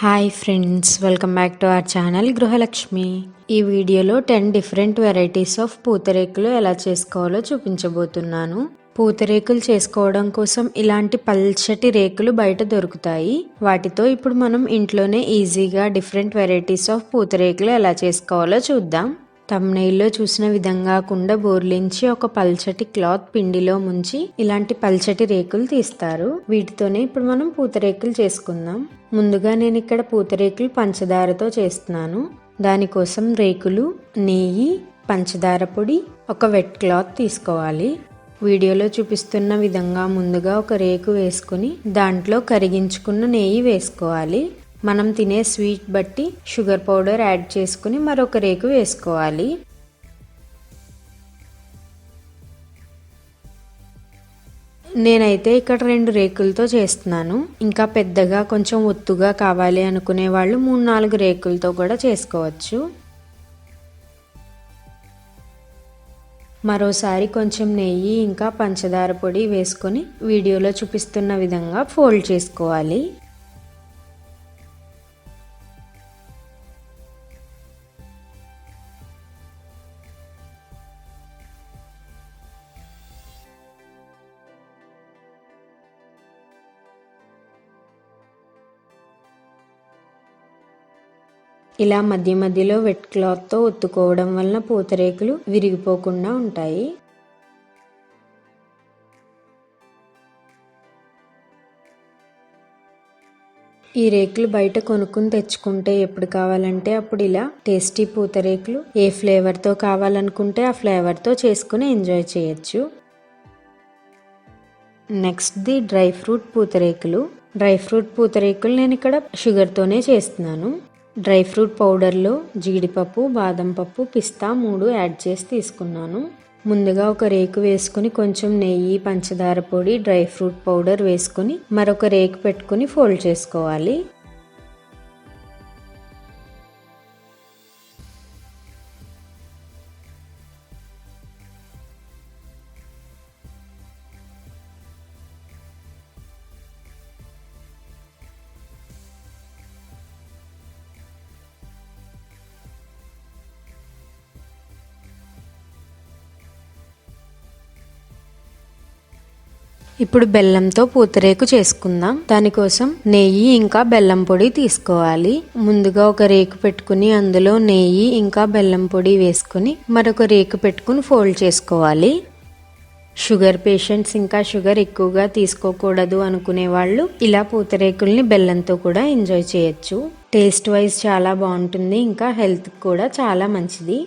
Hi friends, welcome back to our channel Gruhalakshmi. ఈ వీడియోలో 10 different varieties of పూతరేకులు ఎలా చేసుకోవాలో చూపించబోతున్నాను. పూతరేకులు చేసుకోవడం కోసం ఇలాంటి పల్చటి రేకులు బయట దొరుకుతాయి. వాటితో ఇప్పుడు మనం ఇంట్లోనే ఈజీగా డిఫరెంట్ వెరైటీస్ ఆఫ్ పూతరేకులు ఎలా చేసుకోవాలో చూద్దాం. తమ్నెయిల్లో చూసిన విధంగా కుండ బోర్లించి ఒక పల్చటి క్లాత్ పిండిలో ముంచి ఇలాంటి పల్చటి రేకులు తీస్తారు. వీటితోనే ఇప్పుడు మనం పూతరేకులు చేసుకుందాం. ముందుగా నేను ఇక్కడ పూతరేకులు పంచదారతో చేస్తున్నాను. దానికోసం రేకులు, నెయ్యి, పంచదార పొడి, ఒక వెట్ క్లాత్ తీసుకోవాలి. వీడియోలో చూపిస్తున్న విధంగా ముందుగా ఒక రేకు వేసుకుని దాంట్లో కరిగించుకున్న నెయ్యి వేసుకోవాలి. మనం తినే స్వీట్ బట్టి షుగర్ పౌడర్ యాడ్ చేసుకుని మరొక రేకు వేసుకోవాలి. నేనైతే ఇక్కడ 2 రేకులతో చేస్తున్నాను. ఇంకా పెద్దగా కొంచెం ఒత్తుగా కావాలి అనుకునే వాళ్ళు 3-4 రేకులతో కూడా చేసుకోవచ్చు. మరోసారి కొంచెం నెయ్యి ఇంకా పంచదార పొడి వేసుకొని వీడియోలో చూపిస్తున్న విధంగా ఫోల్డ్ చేసుకోవాలి. ఇలా మధ్య మధ్యలో వెట్ క్లాత్తో ఒత్తుకోవడం వలన పూతరేకులు విరిగిపోకుండా ఉంటాయి. ఈ రేకులు బయట కొనుక్కుని తెచ్చుకుంటే ఎప్పుడు కావాలంటే అప్పుడు ఇలా టేస్టీ పూతరేకులు ఏ ఫ్లేవర్తో కావాలనుకుంటే ఆ ఫ్లేవర్తో చేసుకుని ఎంజాయ్ చేయొచ్చు. నెక్స్ట్ ది డ్రై ఫ్రూట్ పూతరేకులు. డ్రై ఫ్రూట్ పూతరేకులు నేను ఇక్కడ షుగర్తోనే చేస్తున్నాను. డ్రై ఫ్రూట్ పౌడర్లో జీడిపప్పు, బాదం పప్పు, పిస్తా 3 యాడ్ చేసి తీసుకున్నాను. ముందుగా ఒక రేకు వేసుకుని కొంచెం నెయ్యి, పంచదార పొడి, డ్రై ఫ్రూట్ పౌడర్ వేసుకుని మరొక రేకు పెట్టుకుని ఫోల్డ్ చేసుకోవాలి. ఇప్పుడు బెల్లంతో పూతరేకు చేసుకుందాం. దానికోసం నెయ్యి ఇంకా బెల్లం పొడి తీసుకోవాలి. ముందుగా ఒక రేకు పెట్టుకుని అందులో నెయ్యి ఇంకా బెల్లం పొడి వేసుకుని మరొక రేకు పెట్టుకుని ఫోల్డ్ చేసుకోవాలి. షుగర్ పేషెంట్స్ ఇంకా షుగర్ ఎక్కువగా తీసుకోకూడదు అనుకునే వాళ్ళు ఇలా పూతరేకుల్ని బెల్లంతో కూడా ఎంజాయ్ చేయొచ్చు. టేస్ట్ వైజ్ చాలా బాగుంటుంది, ఇంకా హెల్త్ కూడా చాలా మంచిది.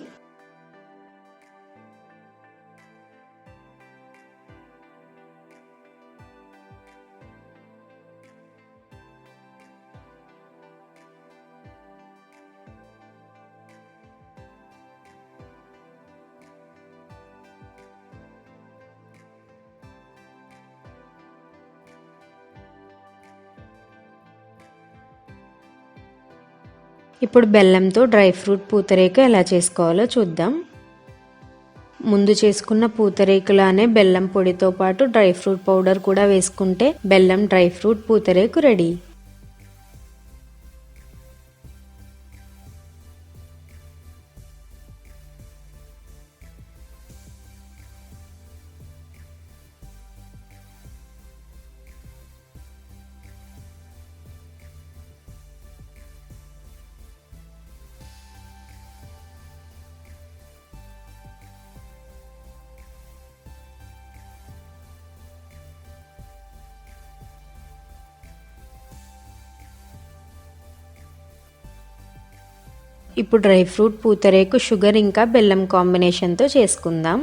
ఇప్పుడు బెల్లంతో డ్రై ఫ్రూట్ పూతరేకు ఎలా చేసుకోవాలో చూద్దాం. ముందు చేసుకున్న పూతరేకులానే బెల్లం పొడితో పాటు డ్రై ఫ్రూట్ పౌడర్ కూడా వేసుకుంటే బెల్లం డ్రై ఫ్రూట్ పూతరేకు రెడీ. ఇప్పుడు డ్రై ఫ్రూట్ పూతరేకు షుగర్ ఇంకా బెల్లం కాంబినేషన్తో చేసుకుందాం.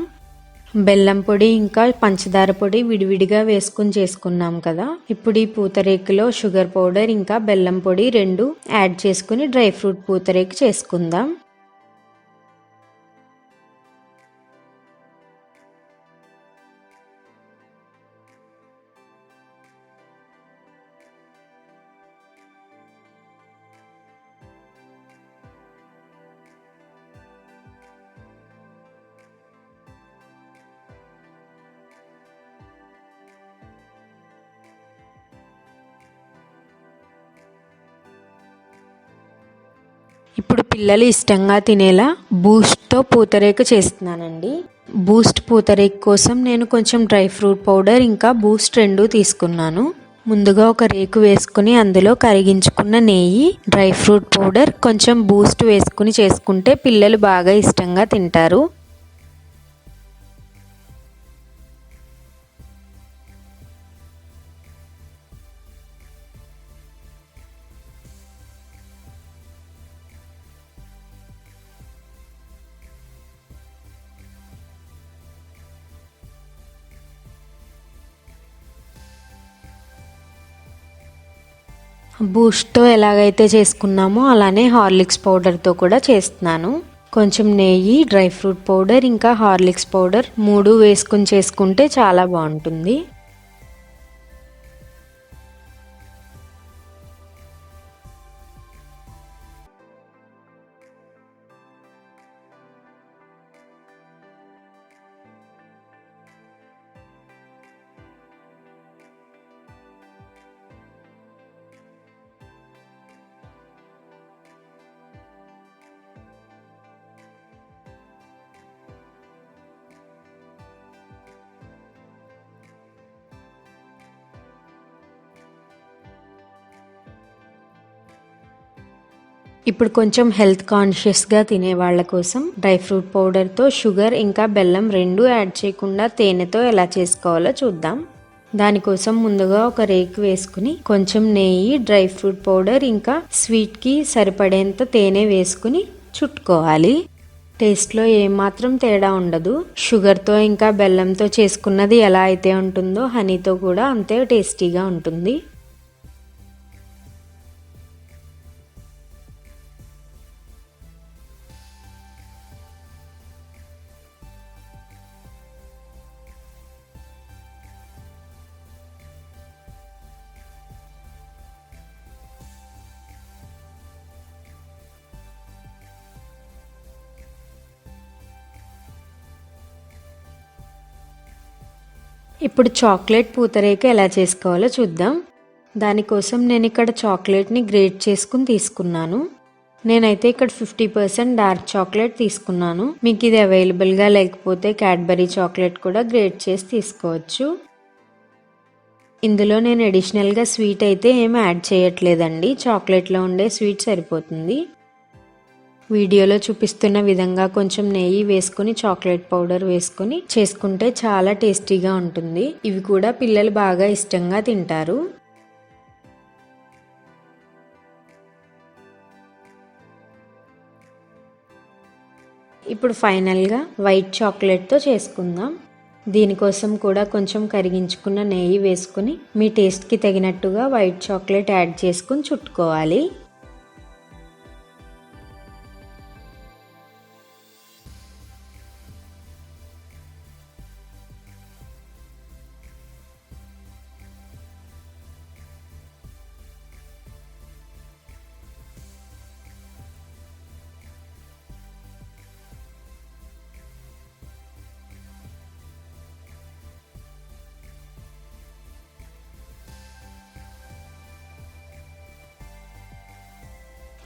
బెల్లం పొడి ఇంకా పంచదార పొడి విడివిడిగా వేసుకుని చేసుకున్నాం కదా. ఇప్పుడు ఈ పూతరేకులో షుగర్ పౌడర్ ఇంకా బెల్లం పొడి 2 యాడ్ చేసుకుని డ్రై ఫ్రూట్ పూతరేకు చేసుకుందాం. ఇప్పుడు పిల్లలు ఇష్టంగా తినేలా బూస్ట్తో పూతరేకు చేస్తున్నానండి. బూస్ట్ పూతరేకు కోసం నేను కొంచెం డ్రై ఫ్రూట్ పౌడర్ ఇంకా బూస్ట్ రెండు తీసుకున్నాను. ముందుగా ఒక రేకు వేసుకుని అందులో కరిగించుకున్న నెయ్యి, డ్రై ఫ్రూట్ పౌడర్, కొంచెం బూస్ట్ వేసుకుని చేసుకుంటే పిల్లలు బాగా ఇష్టంగా తింటారు. బూస్ట్తో ఎలాగైతే చేసుకున్నామో అలానే హార్లిక్స్ పౌడర్తో కూడా చేస్తున్నాను. కొంచెం నెయ్యి, డ్రై ఫ్రూట్ పౌడర్ ఇంకా హార్లిక్స్ పౌడర్ 3 వేసుకుని చేసుకుంటే చాలా బాగుంటుంది. ఇప్పుడు కొంచెం హెల్త్ కాన్షియస్గా తినే వాళ్ళ కోసం డ్రై ఫ్రూట్ పౌడర్తో షుగర్ ఇంకా బెల్లం రెండు యాడ్ చేయకుండా తేనెతో ఎలా చేసుకోవాలో చూద్దాం. దానికోసం ముందుగా ఒక రేకు వేసుకుని కొంచెం నెయ్యి, డ్రై ఫ్రూట్ పౌడర్ ఇంకా స్వీట్కి సరిపడేంత తేనె వేసుకుని చుట్టుకోవాలి. టేస్ట్లో ఏమాత్రం తేడా ఉండదు. షుగర్తో ఇంకా బెల్లంతో చేసుకున్నది ఎలా అయితే ఉంటుందో హనీతో కూడా అంతే టేస్టీగా ఉంటుంది. ఇప్పుడు చాక్లెట్ పూతరేకు ఎలా చేసుకోవాలో చూద్దాం. దానికోసం నేను ఇక్కడ చాక్లెట్ని గ్రేట్ చేసుకుని తీసుకున్నాను. నేనైతే ఇక్కడ 50% డార్క్ చాక్లెట్ తీసుకున్నాను. మీకు ఇది అవైలబుల్గా లేకపోతే క్యాడ్బరీ చాక్లెట్ కూడా గ్రేట్ చేసి తీసుకోవచ్చు. ఇందులో నేను అడిషనల్గా స్వీట్ అయితే ఏమి యాడ్ చేయట్లేదండి. చాక్లెట్లో ఉండే స్వీట్ సరిపోతుంది. వీడియోలో చూపిస్తున్న విధంగా కొంచెం నెయ్యి వేసుకుని చాక్లెట్ పౌడర్ వేసుకుని చేసుకుంటే చాలా టేస్టీగా ఉంటుంది. ఇవి కూడా పిల్లలు బాగా ఇష్టంగా తింటారు. ఇప్పుడు ఫైనల్గా వైట్ చాక్లెట్తో చేసుకుందాం. దీనికోసం కూడా కొంచెం కరిగించుకున్న నెయ్యి వేసుకుని మీ టేస్ట్కి తగినట్టుగా వైట్ చాక్లెట్ యాడ్ చేసుకుని చుట్టుకోవాలి.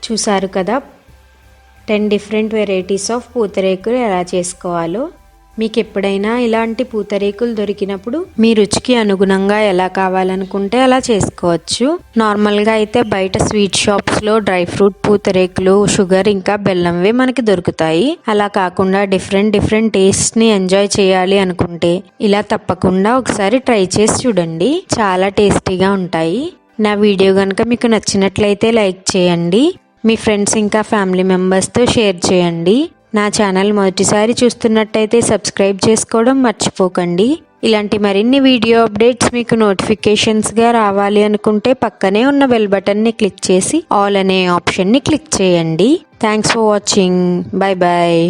చూసారు కదా 10 డిఫరెంట్ వెరైటీస్ ఆఫ్ పూతరేకులు ఎలా చేసుకోవాలో. మీకు ఎప్పుడైనా ఇలాంటి పూతరేకులు దొరికినప్పుడు మీ రుచికి అనుగుణంగా ఎలా కావాలనుకుంటే అలా చేసుకోవచ్చు. నార్మల్గా అయితే బయట స్వీట్ షాప్స్లో డ్రై ఫ్రూట్ పూతరేకులు, షుగర్ ఇంకా బెల్లంవే మనకి దొరుకుతాయి. అలా కాకుండా డిఫరెంట్ టేస్ట్ని ఎంజాయ్ చేయాలి అనుకుంటే ఇలా తప్పకుండా ఒకసారి ట్రై చేసి చూడండి. చాలా టేస్టీగా ఉంటాయి. నా వీడియో కనుక మీకు నచ్చినట్లయితే లైక్ చేయండి. మీ ఫ్రెండ్స్ ఇంకా ఫ్యామిలీ మెంబర్స్తో షేర్ చేయండి. నా ఛానల్ మొదటిసారి చూస్తున్నట్టయితే సబ్స్క్రైబ్ చేసుకోవడం మర్చిపోకండి. ఇలాంటి మరిన్ని వీడియో అప్డేట్స్ మీకు నోటిఫికేషన్స్గా రావాలి అనుకుంటే పక్కనే ఉన్న బెల్ బటన్ని క్లిక్ చేసి ఆల్ అనే ఆప్షన్ని క్లిక్ చేయండి. Thanks for watching. Bye bye.